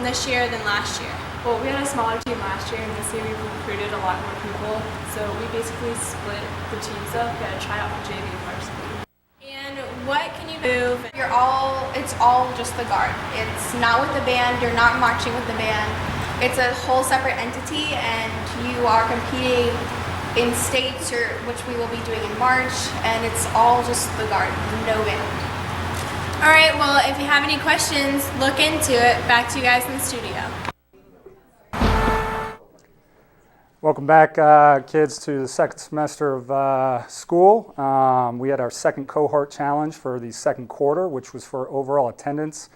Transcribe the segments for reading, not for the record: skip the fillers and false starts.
this year than last year? Well, we had a smaller team last year, and this year we've recruited a lot more people. So we basically split the teams up and try out for JV and varsity. And what can you move? It's all just the guard. It's not with the band. You're not marching with the band. It's a whole separate entity, and you are competing in states, which we will be doing in March, and it's all just the guard, no band. All right, well, if you have any questions, look into it. Back to you guys in the studio. Welcome back, kids, to the second semester of school. We had our second cohort challenge for the second quarter, which was for overall attendance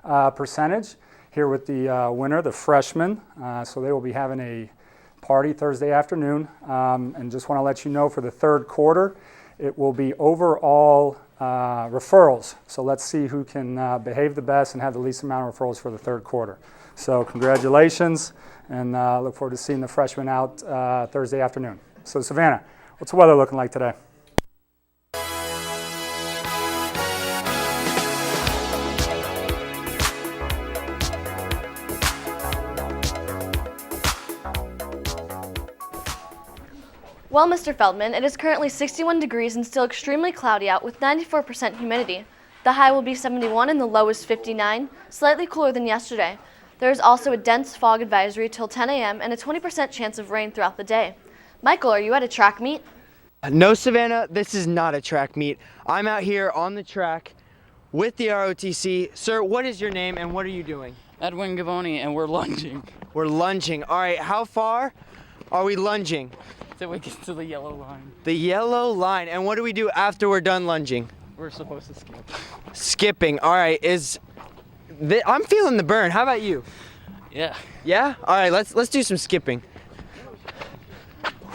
percentage. Here with the winner, the freshmen. So they will be having a party Thursday afternoon. And just want to let you know for the third quarter, it will be overall referrals. So let's see who can behave the best and have the least amount of referrals for the third quarter. So congratulations, and look forward to seeing the freshmen out Thursday afternoon. So Savannah, what's the weather looking like today? Well, Mr. Feldman, it is currently 61 degrees and still extremely cloudy out with 94% humidity. The high will be 71 and the low is 59, slightly cooler than yesterday. There is also a dense fog advisory till 10 a.m. and a 20% chance of rain throughout the day. Michael, are you at a track meet? No, Savannah, this is not a track meet. I'm out here on the track with the ROTC. Sir, what is your name and what are you doing? Edwin Gavoni, and we're lunging. We're lunging. All right, how far are we lunging? Till we get to the yellow line. The yellow line. And what do we do after we're done lunging? We're supposed to skip. Skipping. All right, I'm feeling the burn. How about you? Yeah. Yeah? All right, let's do some skipping.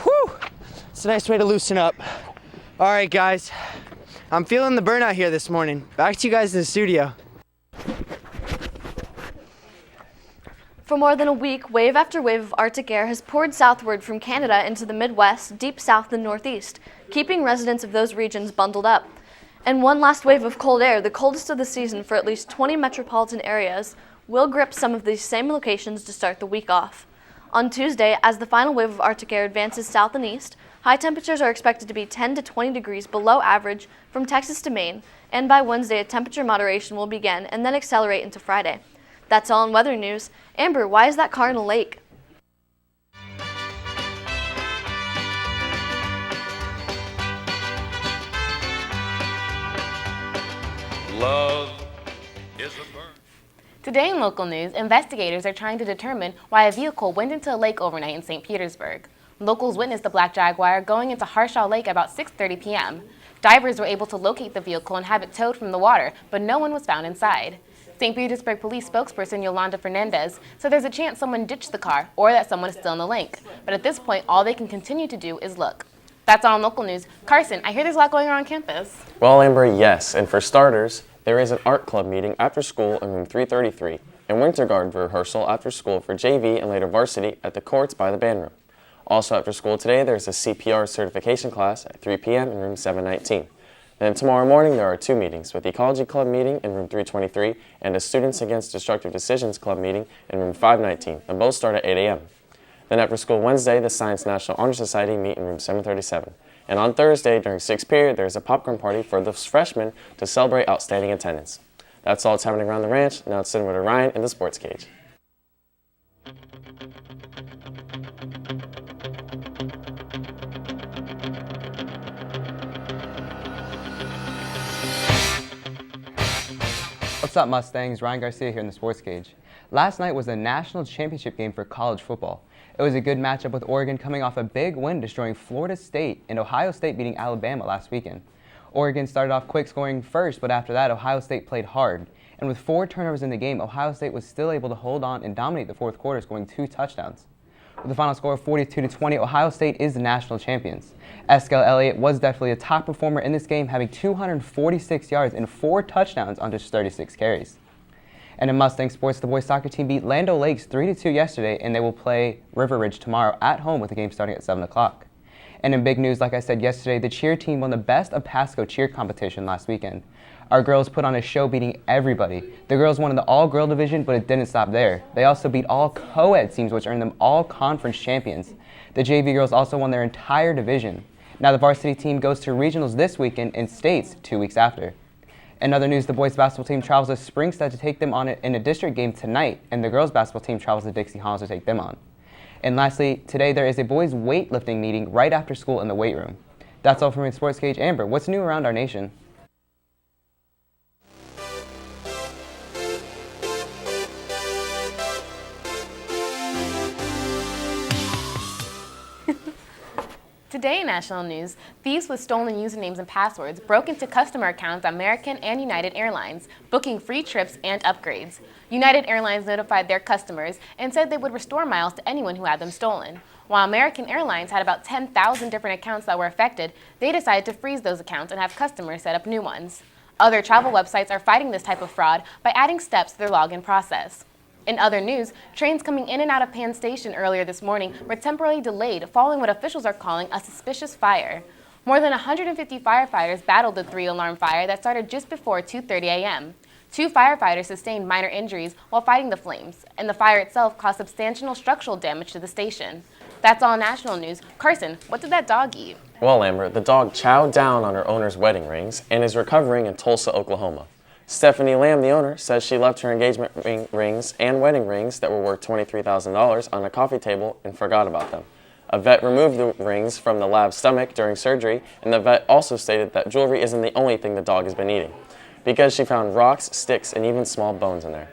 Whew. It's a nice way to loosen up. All right, guys. I'm feeling the burn out here this morning. Back to you guys in the studio. For more than a week, wave after wave of Arctic air has poured southward from Canada into the Midwest, deep south and northeast, keeping residents of those regions bundled up. And one last wave of cold air, the coldest of the season for at least 20 metropolitan areas, will grip some of these same locations to start the week off. On Tuesday, as the final wave of Arctic air advances south and east, high temperatures are expected to be 10 to 20 degrees below average from Texas to Maine, and by Wednesday, a temperature moderation will begin and then accelerate into Friday. That's all in weather news. Amber, why is that car in a lake? Love is a burn. Today in local news, investigators are trying to determine why a vehicle went into a lake overnight in St. Petersburg. Locals witnessed the black Jaguar going into Harshaw Lake about 6:30 p.m. Divers were able to locate the vehicle and have it towed from the water, but no one was found inside. St. Petersburg police spokesperson Yolanda Fernandez said there's a chance someone ditched the car or that someone is still in the lake. But at this point, all they can continue to do is look. That's all in local news. Carson, I hear there's a lot going on campus. Well, Amber, yes. And for starters, there is an art club meeting after school in room 333, and winter guard rehearsal after school for JV and later varsity at the courts by the band room. Also after school today, there's a CPR certification class at 3 p.m. in room 719. Then tomorrow morning, there are two meetings, with the Ecology Club meeting in room 323 and a Students Against Destructive Decisions Club meeting in room 519, and both start at 8 a.m. Then after school Wednesday, the Science National Honor Society meet in room 737. And on Thursday, during 6th period, there is a popcorn party for the freshmen to celebrate outstanding attendance. That's all that's happening around the ranch. Now it's sitting with Ryan in the sports cage. What's up, Mustangs? Ryan Garcia here in the Sports Cage. Last night was the national championship game for college football. It was a good matchup with Oregon coming off a big win destroying Florida State and Ohio State beating Alabama last weekend. Oregon started off quick scoring first, but after that, Ohio State played hard. And with 4 turnovers in the game, Ohio State was still able to hold on and dominate the fourth quarter, scoring 2 touchdowns. With a final score of 42-20, Ohio State is the national champions. Eskel Elliott was definitely a top performer in this game, having 246 yards and 4 touchdowns on just 36 carries. And in Mustang sports, the boys soccer team beat Land O'Lakes 3-2 yesterday, and they will play River Ridge tomorrow at home with the game starting at 7 o'clock. And in big news, like I said yesterday, the cheer team won the Best of Pasco cheer competition last weekend. Our girls put on a show beating everybody. The girls won in the all-girl division, but it didn't stop there. They also beat all co-ed teams, which earned them all conference champions. The JV girls also won their entire division. Now the varsity team goes to regionals this weekend and states 2 weeks after. In other news, the boys basketball team travels to Springstead to take them on in a district game tonight, and the girls basketball team travels to Dixie Hollis to take them on. And lastly, today there is a boys weightlifting meeting right after school in the weight room. That's all from me, Sports Cage. Amber, what's new around our nation? Today in national news, thieves with stolen usernames and passwords broke into customer accounts at American and United Airlines, booking free trips and upgrades. United Airlines notified their customers and said they would restore miles to anyone who had them stolen. While American Airlines had about 10,000 different accounts that were affected, they decided to freeze those accounts and have customers set up new ones. Other travel websites are fighting this type of fraud by adding steps to their login process. In other news, trains coming in and out of Penn Station earlier this morning were temporarily delayed following what officials are calling a suspicious fire. More than 150 firefighters battled the 3-alarm fire that started just before 2:30 a.m. 2 firefighters sustained minor injuries while fighting the flames, and the fire itself caused substantial structural damage to the station. That's all national news. Carson, what did that dog eat? Well, Amber, the dog chowed down on her owner's wedding rings and is recovering in Tulsa, Oklahoma. Stephanie Lamb, the owner, says she left her engagement rings and wedding rings that were worth $23,000 on a coffee table and forgot about them. A vet removed the rings from the lab's stomach during surgery, and the vet also stated that jewelry isn't the only thing the dog has been eating, because she found rocks, sticks, and even small bones in there.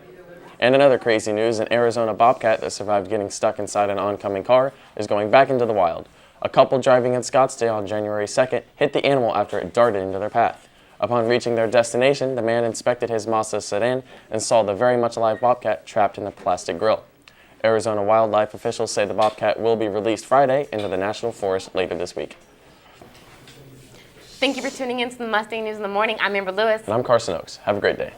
And in other crazy news, an Arizona bobcat that survived getting stuck inside an oncoming car is going back into the wild. A couple driving in Scottsdale on January 2nd hit the animal after it darted into their path. Upon reaching their destination, the man inspected his Mazda sedan and saw the very much alive bobcat trapped in the plastic grill. Arizona wildlife officials say the bobcat will be released Friday into the national forest later this week. Thank you for tuning in to the Mustang News in the Morning. I'm Amber Lewis. And I'm Carson Oakes. Have a great day.